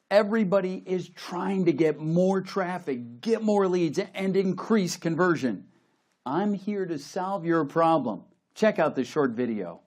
Everybody is trying to get more traffic, get more leads, and increase conversion. I'm here to solve your problem. Check out this short video.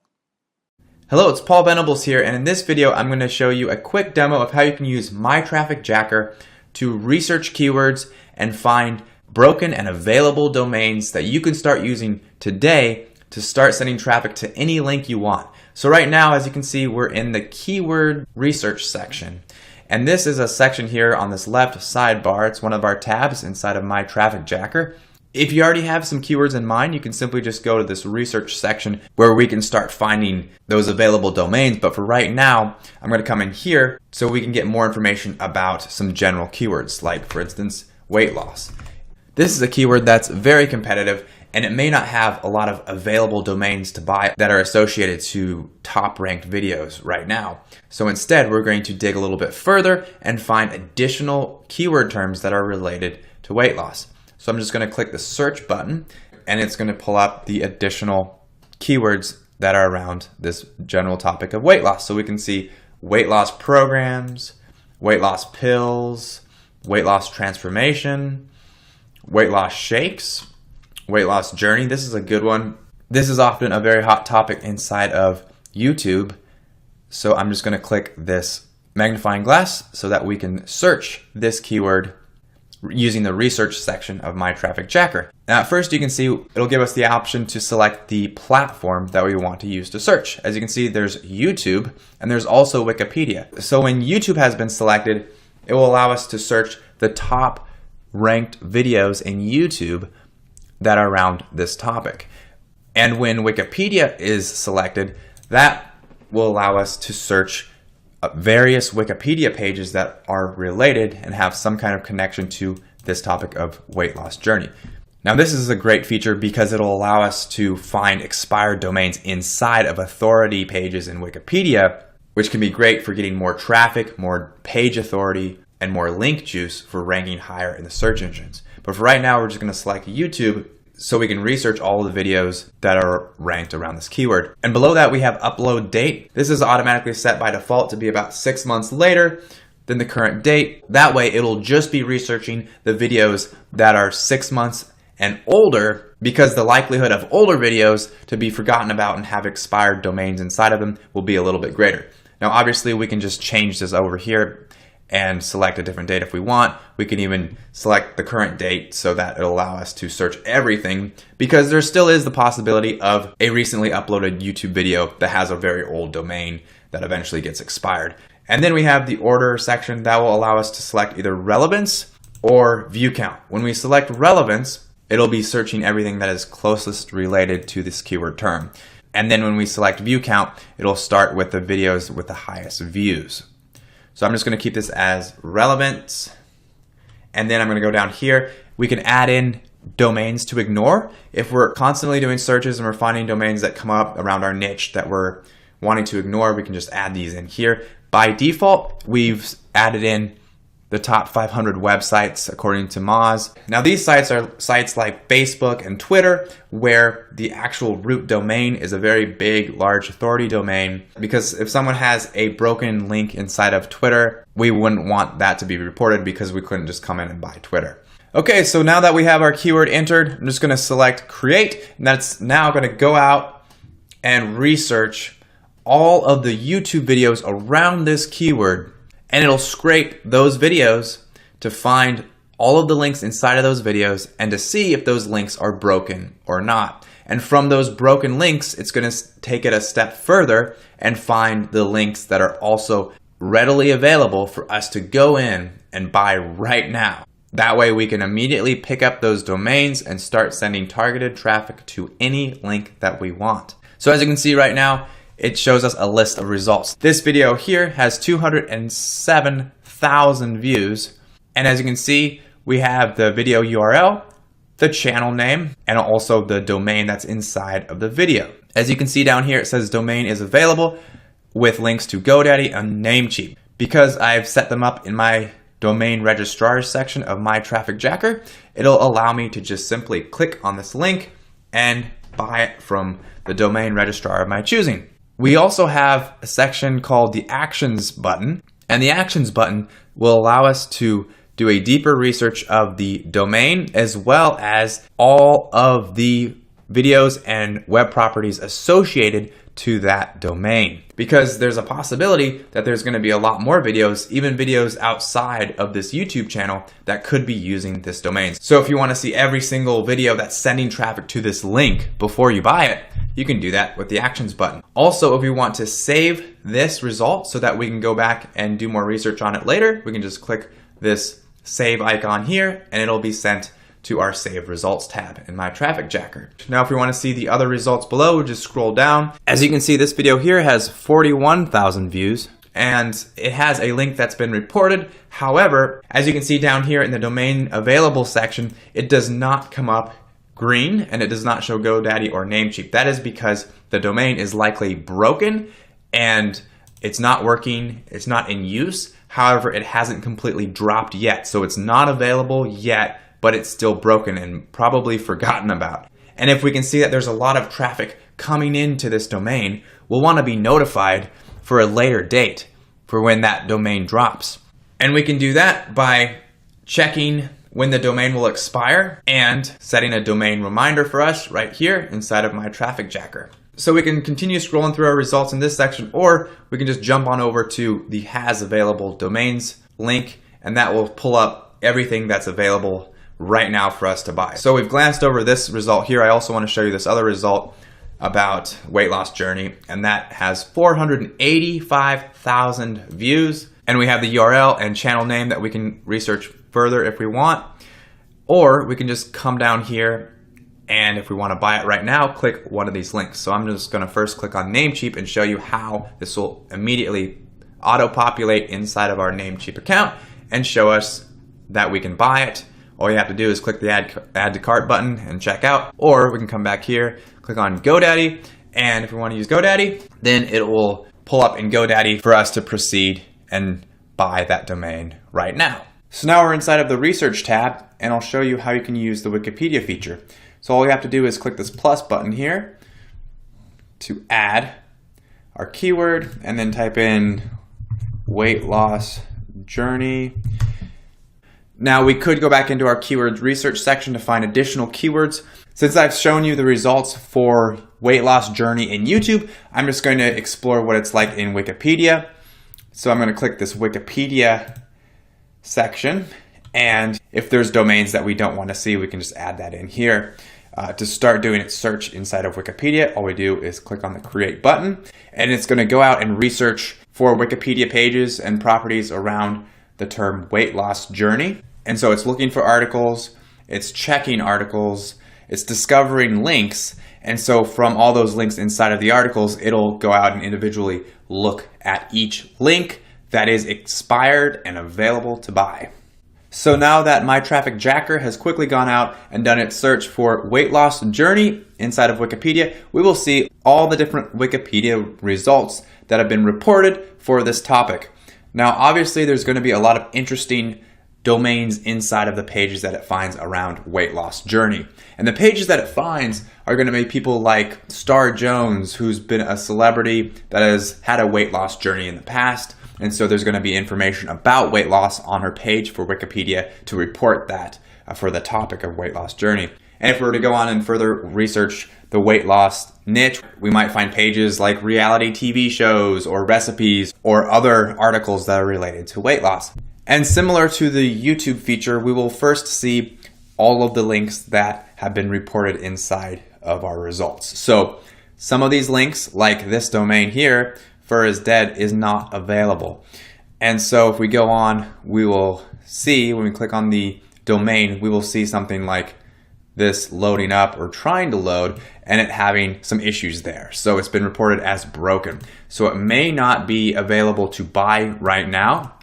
Hello, it's Paul Venables here, and in this video I'm going to show you a quick demo of how you can use MyTrafficJacker to research keywords and find broken and available domains that you can start using today to start sending traffic to any link you want. So right now, as you can see, we're in the keyword research section. And this is a section here on this left sidebar. It's one of our tabs inside of MyTrafficJacker. If you already have some keywords in mind, you can simply just go to this research section where we can start finding those available domains. But for right now, I'm going to come in here so we can get more information about some general keywords, like for instance, weight loss. This is a keyword that's very competitive, and it may not have a lot of available domains to buy that are associated to top ranked videos right now. So instead, we're going to dig a little bit further and find additional keyword terms that are related to weight loss. So I'm just going to click the search button, and it's going to pull up the additional keywords that are around this general topic of weight loss. So we can see weight loss programs, weight loss pills, weight loss transformation, weight loss shakes, weight loss journey. This is a good one. This is often a very hot topic inside of YouTube. So I'm just going to click this magnifying glass so that we can search this keyword using the research section of MyTrafficJacker. Now at first you can see it'll give us the option to select the platform that we want to use to search. As you can see, there's YouTube and there's also Wikipedia. So when YouTube has been selected, it will allow us to search the top ranked videos in YouTube that are around this topic. And when Wikipedia is selected, that will allow us to search various Wikipedia pages that are related and have some kind of connection to this topic of weight loss journey. Now this is a great feature because it'll allow us to find expired domains inside of authority pages in Wikipedia, which can be great for getting more traffic, more page authority, and more link juice for ranking higher in the search engines. But for right now, we're just going to select YouTube so we can research all of the videos that are ranked around this keyword. And below that, we have upload date. This is automatically set by default to be about 6 months later than the current date. That way, it'll just be researching the videos that are 6 months and older, because the likelihood of older videos to be forgotten about and have expired domains inside of them will be a little bit greater. Now, obviously, we can just change this over here and select a different date if we want. We can even select the current date so that it'll allow us to search everything, because there still is the possibility of a recently uploaded YouTube video that has a very old domain that eventually gets expired. And then we have the order section that will allow us to select either relevance or view count. When we select relevance, it'll be searching everything that is closest related to this keyword term. And then when we select view count, it'll start with the videos with the highest views. So I'm just going to keep this as relevant. And then I'm going to go down here. We can add in domains to ignore. If we're constantly doing searches and we're finding domains that come up around our niche that we're wanting to ignore, we can just add these in here. By default, we've added in the top 500 websites according to Moz. Now these sites are sites like Facebook and Twitter, where the actual root domain is a very big, large authority domain, because if someone has a broken link inside of Twitter, we wouldn't want that to be reported because we couldn't just come in and buy Twitter. Okay, so now that we have our keyword entered, I'm just gonna select create, and that's now gonna go out and research all of the YouTube videos around this keyword. And it'll scrape those videos to find all of the links inside of those videos and to see if those links are broken or not. And from those broken links, it's going to take it a step further and find the links that are also readily available for us to go in and buy right now. That way we can immediately pick up those domains and start sending targeted traffic to any link that we want. So as you can see right now, it shows us a list of results. This video here has 207,000 views. And as you can see, we have the video URL, the channel name, and also the domain that's inside of the video. As you can see down here, it says domain is available with links to GoDaddy and Namecheap. Because I've set them up in my domain registrar section of MyTrafficJacker, it'll allow me to just simply click on this link and buy it from the domain registrar of my choosing. We also have a section called the Actions button, And the actions button will allow us to do a deeper research of the domain as well as all of the videos and web properties associated to that domain. Because there's a possibility that there's going to be a lot more videos, even videos outside of this YouTube channel, that could be using this domain. So if you want to see every single video that's sending traffic to this link before you buy it, you can do that with the actions button. Also, if you want to save this result so that we can go back and do more research on it later, we can just click this save icon here and it'll be sent to our Save Results tab in MyTrafficJacker. Now, if we want to see the other results below, we'll just scroll down. As you can see, this video here has 41,000 views, and it has a link that's been reported. However, as you can see down here in the domain available section, it does not come up green, and it does not show GoDaddy or Namecheap. That is because the domain is likely broken, and it's not working, it's not in use. However, it hasn't completely dropped yet, so it's not available yet, but it's still broken and probably forgotten about. And if we can see that there's a lot of traffic coming into this domain, we'll want to be notified for a later date for when that domain drops. And we can do that by checking when the domain will expire and setting a domain reminder for us right here inside of MyTrafficJacker. So we can continue scrolling through our results in this section, or we can just jump on over to the Has Available Domains link, and that will pull up everything that's available right now for us to buy. So we've glanced over this result here. I also want to show you this other result about weight loss journey, and that has 485,000 views. And we have the URL and channel name that we can research further if we want, or we can just come down here, and if we want to buy it right now, click one of these links. So I'm just going to first click on Namecheap and show you how this will immediately auto-populate inside of our Namecheap account and show us that we can buy it. All you have to do is click the add to cart button and check out, or we can come back here, click on GoDaddy, and if we want to use GoDaddy, then it will pull up in GoDaddy for us to proceed and buy that domain right now. So now we're inside of the research tab, and I'll show you how you can use the Wikipedia feature. So all you have to do is click this plus button here to add our keyword, and then type in weight loss journey. Now we could go back into our keywords research section to find additional keywords. Since I've shown you the results for weight loss journey in YouTube, I'm just going to explore what it's like in Wikipedia. So I'm going to click this Wikipedia section, and if there's domains that we don't want to see, we can just add that in here. To start doing its search inside of Wikipedia, all we do is click on the create button, and it's going to go out and research for Wikipedia pages and properties around the term weight loss journey. And so it's looking for articles, it's checking articles, it's discovering links, and so from all those links inside of the articles, it'll go out and individually look at each link that is expired and available to buy. So now that MyTrafficJacker has quickly gone out and done its search for weight loss journey inside of Wikipedia, we will see all the different Wikipedia results that have been reported for this topic. Now, obviously, there's going to be a lot of interesting domains inside of the pages that it finds around weight loss journey. And the pages that it finds are going to be people like Star Jones, who's been a celebrity that has had a weight loss journey in the past. And so there's going to be information about weight loss on her page for Wikipedia to report that for the topic of weight loss journey. And if we were to go on and further research the weight loss niche, we might find pages like reality TV shows or recipes or other articles that are related to weight loss. And similar to the YouTube feature, we will first see all of the links that have been reported inside of our results. So some of these links, like this domain here, Fur is Dead, is not available. And so if we go on, we will see, when we click on the domain, we will see something like this loading up or trying to load and it having some issues there. So it's been reported as broken. So it may not be available to buy right now,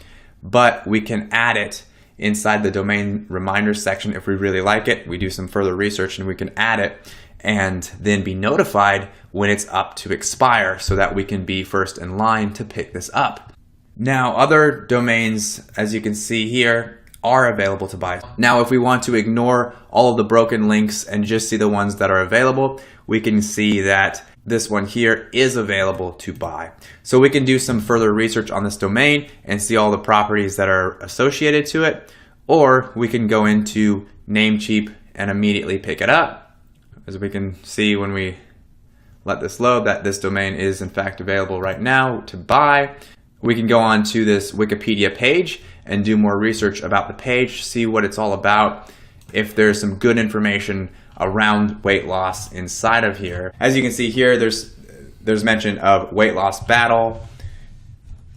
but we can add it inside the domain reminders section if we really like it. We do some further research and we can add it and then be notified when it's up to expire so that we can be first in line to pick this up. Now, other domains, as you can see here, are available to buy. Now, if we want to ignore all of the broken links and just see the ones that are available, we can see that this one here is available to buy. So we can do some further research on this domain and see all the properties that are associated to it, or we can go into Namecheap and immediately pick it up. As we can see when we let this load, that this domain is in fact available right now to buy. We can go on to this Wikipedia page and do more research about the page, see what it's all about, if there's some good information around weight loss inside of here. As you can see here, there's mention of weight loss battle.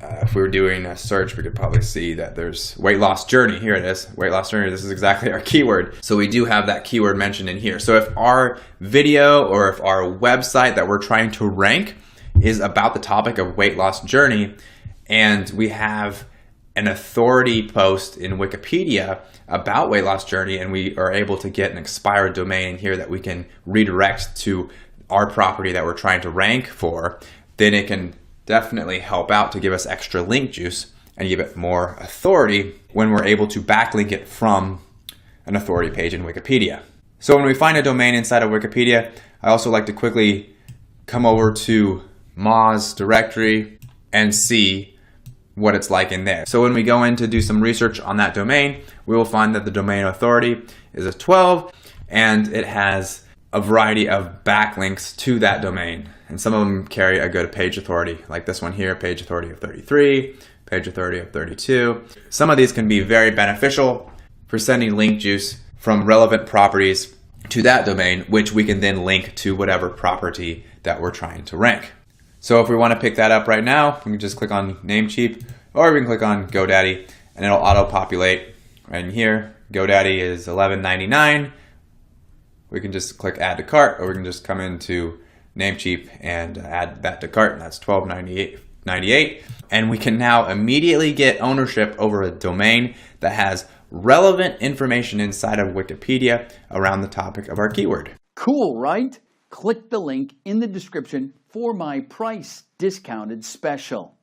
If we were doing a search, we could probably see that there's weight loss journey. Here it is, weight loss journey. This is exactly our keyword. So we do have that keyword mentioned in here. So if our video or if our website that we're trying to rank is about the topic of weight loss journey, and we have an authority post in Wikipedia about weight loss journey, and we are able to get an expired domain in here that we can redirect to our property that we're trying to rank for, then it can definitely help out to give us extra link juice and give it more authority when we're able to backlink it from an authority page in Wikipedia. So when we find a domain inside of Wikipedia, I also like to quickly come over to Moz directory and see what it's like in there. So when we go in to do some research on that domain, we will find that the domain authority is a 12, and it has a variety of backlinks to that domain. And some of them carry a good page authority, like this one here, page authority of 33, page authority of 32. Some of these can be very beneficial for sending link juice from relevant properties to that domain, which we can then link to whatever property that we're trying to rank. So if we want to pick that up right now, we can just click on Namecheap, or we can click on GoDaddy, and it'll auto-populate right in here. GoDaddy is $11.99. We can just click Add to Cart, or we can just come into Namecheap and add that to cart, and that's $12.98. And we can now immediately get ownership over a domain that has relevant information inside of Wikipedia around the topic of our keyword. Cool, right? Click the link in the description for my price discounted special.